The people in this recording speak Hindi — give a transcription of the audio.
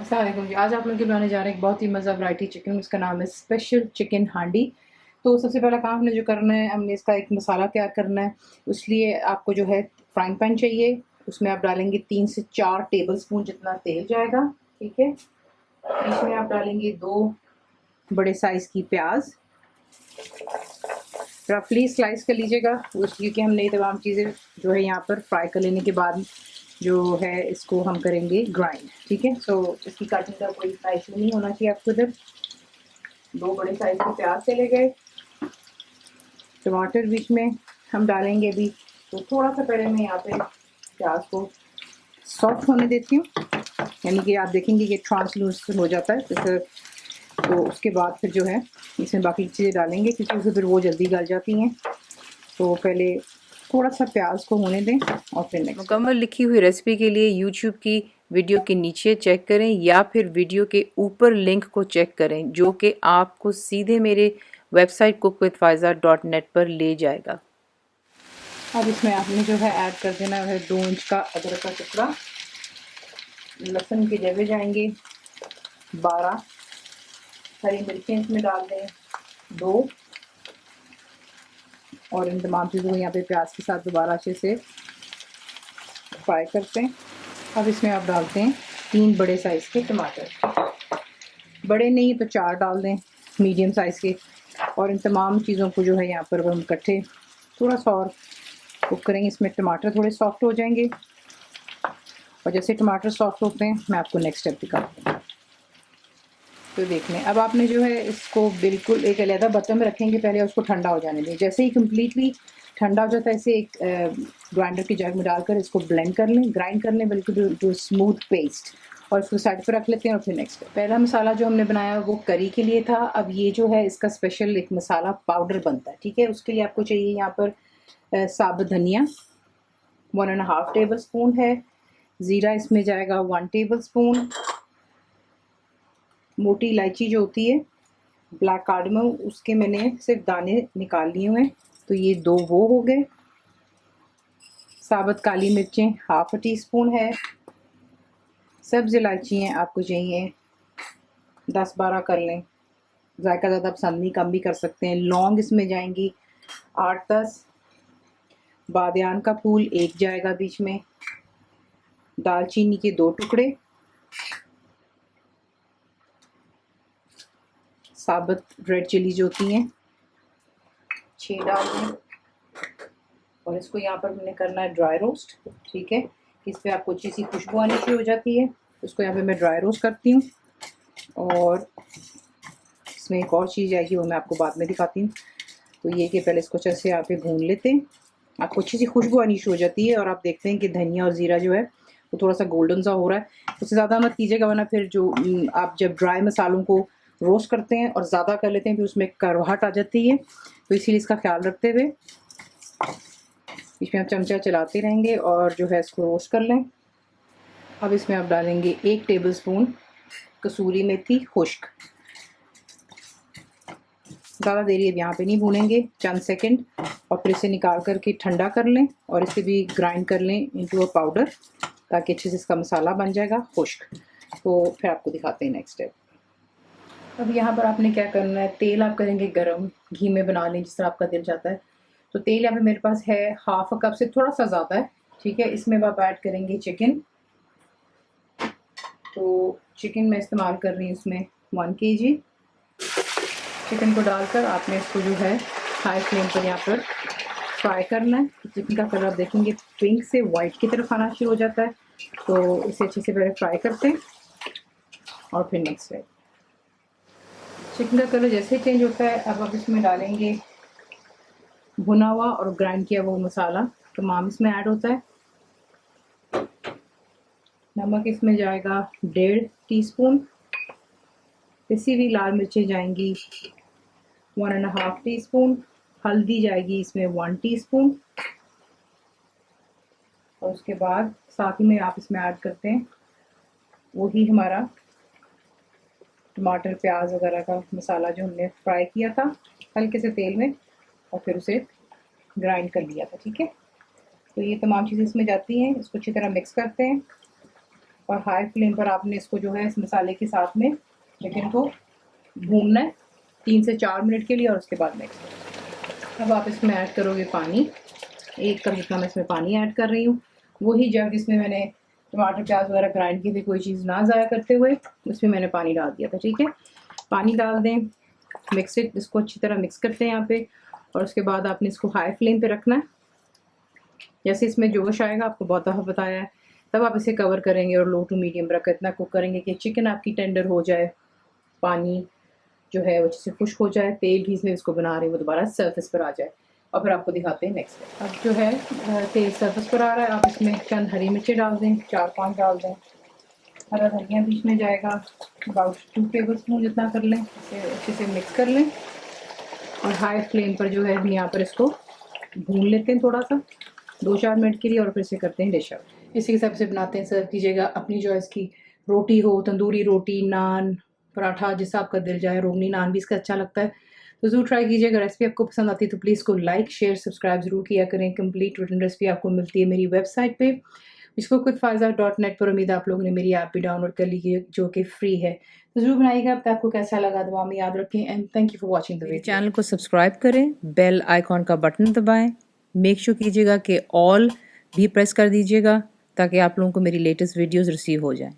अस्सलाम वालेकुम जी। आज आप लोग के बनाने जा रहे हैं एक बहुत ही मज़ा वैरायटी चिकन। उसका नाम है स्पेशल चिकन हांडी। तो सबसे पहला काम हमने जो करना है, हमने इसका एक मसाला तैयार करना है। उसलिए आपको जो है फ्राइंग पैन चाहिए। उसमें आप डालेंगे 3 से 4 टेबल स्पून जितना तेल जाएगा। ठीक है, इसमें आप डालेंगे 2 बड़े साइज़ की प्याज, रफली स्लाइस कर लीजिएगा क्योंकि हमने ये तमाम चीज़ें जो है यहाँ पर फ्राई कर लेने के बाद जो है इसको हम करेंगे ग्राइंड। ठीक है, सो इसकी कटिंग का कोई इतना इशू नहीं होना चाहिए आपको। इधर 2 बड़े साइज के प्याज चले गए, टमाटर बीच में हम डालेंगे अभी। तो थोड़ा सा पहले मैं यहाँ पे प्याज को सॉफ्ट होने देती हूँ, यानी कि आप देखेंगे कि ट्रांसलूसेंट हो जाता है तो उसके बाद फिर जो है इसमें बाकी चीज़ें डालेंगे क्योंकि उसे फिर वो जल्दी गल जाती हैं। तो पहले थोड़ा सा प्याज को होने दें और फिर नेक्स्ट मुकम्मल लिखी हुई रेसिपी के लिए यूट्यूब की वीडियो के नीचे चेक करें या फिर वीडियो के ऊपर लिंक को चेक करें जो कि आपको सीधे मेरे वेबसाइट cookWithFaiza.net पर ले जाएगा। अब इसमें आपने जो है ऐड कर देना है 2 इंच का अदरक का टुकड़ा। लहसुन के जवे जाएंगे 12, हरी मिर्चें इसमें डाल दें 2, और इन तमाम चीज़ों को यहाँ पे प्याज के साथ दोबारा अच्छे से फ्राई करते हैं। अब इसमें आप डालते हैं 3 बड़े साइज़ के टमाटर, बड़े नहीं तो 4 डाल दें, मीडियम साइज़ के। और इन तमाम चीज़ों को जो है यहाँ पर हम इकट्ठे थोड़ा सा और कुक करेंगे। इसमें टमाटर थोड़े सॉफ्ट हो जाएंगे और जैसे टमाटर सॉफ्ट होते हैं मैं आपको नेक्स्ट स्टेप दिखाती हूँ। तो देख लें, अब आपने जो है इसको बिल्कुल एक अलग बर्तन में रखेंगे पहले, उसको ठंडा हो जाने दें। जैसे ही कम्प्लीटली ठंडा हो जाता है इसे एक ग्राइंडर की जग में डालकर इसको ब्लेंड कर लें, ग्राइंड कर लें बिल्कुल जो स्मूथ पेस्ट, और इसको साइड पर रख लेते हैं। और फिर नेक्स्ट पहला मसाला जो हमने बनाया वो करी के लिए था। अब ये जो है इसका स्पेशल एक मसाला पाउडर बनता है। ठीक है, उसके लिए आपको चाहिए यहाँ पर साबुत धनिया 1.5 टेबल स्पून है, ज़ीरा इसमें जाएगा 1 टेबल स्पून, मोटी इलायची जो होती है ब्लैक कार्डमम उसके मैंने सिर्फ दाने निकाल लिए हुए हैं, तो ये 2 वो हो गए। साबुत काली मिर्चें 1/2 टी स्पून है, सब्ज़ इलायचियाँ आपको चाहिए 10-12 कर लें, जायका ज़्यादा पसंद नहीं कम भी कर सकते हैं। लौंग इसमें जाएंगी 8-10, बादियान का फूल 1 जाएगा बीच में, दालचीनी के 2 टुकड़े, साबुत रेड चिली जो होती हैं 6 डाल दें, और इसको यहाँ पर मैंने करना है ड्राई रोस्ट। ठीक है, इस पर आपको अच्छी सी खुशबू आनी शुरू हो जाती है। इसको यहाँ पे मैं ड्राई रोस्ट करती हूँ, और इसमें एक और चीज़ आएगी वो मैं आपको बाद में दिखाती हूँ। तो ये कि पहले इसको अच्छे से यहाँ पे भून लेते हैं, आपको अच्छी सी खुशबू आनी शुरू हो जाती है, और आप देखते हैं कि धनिया और ज़ीरा जो है वो थोड़ा सा गोल्डन सा हो रहा है। उससे ज़्यादा मत कीजिएगा वरना फिर जो आप जब ड्राई मसालों को रोस्ट करते हैं और ज़्यादा कर लेते हैं फिर उसमें करवाहट आ जाती है। तो इसीलिए इसका ख्याल रखते हुए इसमें आप चमचा चलाते रहेंगे और जो है इसको रोस्ट कर लें। अब इसमें आप डालेंगे 1 टेबल स्पून कसूरी मेथी खुश्क। ज़्यादा देरी अब यहाँ पे नहीं भूनेंगे, चंद सेकंड, और फिर इसे निकाल करके ठंडा कर लें और इसे भी ग्राइंड कर लें इनटू अ पाउडर, ताकि अच्छे से इसका मसाला बन जाएगा खुश्क। तो फिर आपको दिखाते हैं नेक्स्ट स्टेप। अब यहाँ पर आपने क्या करना है, तेल आप करेंगे गरम, घी में बना लें जिस तरह आपका दिल चाहता है। तो तेल यहाँ पे मेरे पास है 1/2 कप से थोड़ा सा ज़्यादा है। ठीक है, इसमें आप ऐड करेंगे चिकन। तो चिकन मैं इस्तेमाल कर रही हूँ इसमें 1 kg। चिकन को डालकर आपने इसको जो है हाई फ्लेम पर यहाँ पर फ्राई करना है। चिकन का कलर आप देखेंगे पिंक से वाइट की तरफ आना शुरू हो जाता है, तो इसे अच्छे से पहले फ्राई करते हैं और फिर नेक्स्ट है। चिकन का कलर जैसे चेंज होता है अब आप इसमें डालेंगे भुना हुआ और ग्राइंड किया हुआ मसाला तमाम इसमें ऐड होता है। नमक इसमें जाएगा 1.5 टीस्पून, पिसी हुई लाल मिर्चें जाएंगी 1.5 टीस्पून, हल्दी जाएगी इसमें 1 टीस्पून, और उसके बाद साथ ही में आप इसमें ऐड करते हैं वही हमारा टमाटर प्याज वगैरह का मसाला जो हमने फ्राई किया था हल्के से तेल में, और फिर उसे ग्राइंड कर लिया था। ठीक है, तो ये तमाम चीज़ें इसमें जाती हैं, इसको अच्छी तरह मिक्स करते हैं और हाई फ्लेम पर आपने इसको जो है इस मसाले के साथ में चिकन को भूनना है 3 से 4 मिनट के लिए और उसके बाद नेक्स्ट। अब आप इसमें ऐड करोगे पानी, 1 कप जितना मैं इसमें पानी ऐड कर रही हूँ। वही जग जिसमें मैंने टमाटर प्याज वगैरह ग्राइंड किए थे, कोई चीज़ ना ज़ाया करते हुए उसमें मैंने पानी डाल दिया था। ठीक है, पानी डाल दें, मिक्स इट, इसको अच्छी तरह मिक्स करते हैं यहाँ पे। और उसके बाद आपने इसको हाई फ्लेम पे रखना है। जैसे इसमें जोश आएगा, आपको बहुत दफ़ा बताया है, तब आप इसे कवर करेंगे और लो टू मीडियम रख कर इतना कुक करेंगे कि चिकन आपकी टेंडर हो जाए, पानी जो है वो अच्छे से खुश्क हो जाए, तेल भी इसमें इसको बना रहे हैं वो दोबारा सरफेस पर आ जाए। और फिर आपको दिखाते हैं नेक्स्ट। अब जो है तेल सरफेस पर आ रहा है, आप इसमें चंद हरी मिर्ची डाल दें, 4-5 डाल दें। हरा धनिया बीच में जाएगा, अबाउट 2 टेबल स्पून जितना कर लें। इसे अच्छे से मिक्स कर लें और हाई फ्लेम पर जो है हम यहाँ पर इसको भून लेते हैं थोड़ा सा 2-4 मिनट के लिए और फिर से करते हैं डिश आउट। इसी हिसाब से बनाते हैं, सर्व कीजिएगा अपनी चॉइस की रोटी हो, तंदूरी रोटी, नान, पराठा, जिससे आपका दिल जाए। रोगनी नान भी इसका अच्छा लगता है, तो ज़रूर ट्राई कीजिएगा। रेसिपी आपको पसंद आती है तो प्लीज़ को लाइक शेयर सब्सक्राइब ज़रूर किया करें। कंप्लीट रिटन रेसिपी आपको मिलती है मेरी वेबसाइट पे cookWithFaiza.net पर। उम्मीद आप लोगों ने मेरी ऐप भी डाउनलोड कर ली है जो कि फ्री है, तो ज़रूर बनाइएगा। अब आपको कैसा लगा दुआ में याद रखें and thank you for watching the video. Channel को सब्सक्राइब करें, बेल आइकॉन का बटन दबाएं, मेक श्योर कीजिएगा कि ऑल भी प्रेस कर दीजिएगा ताकि आप लोगों को मेरी लेटेस्ट वीडियोज़ रिसीव हो जाएँ।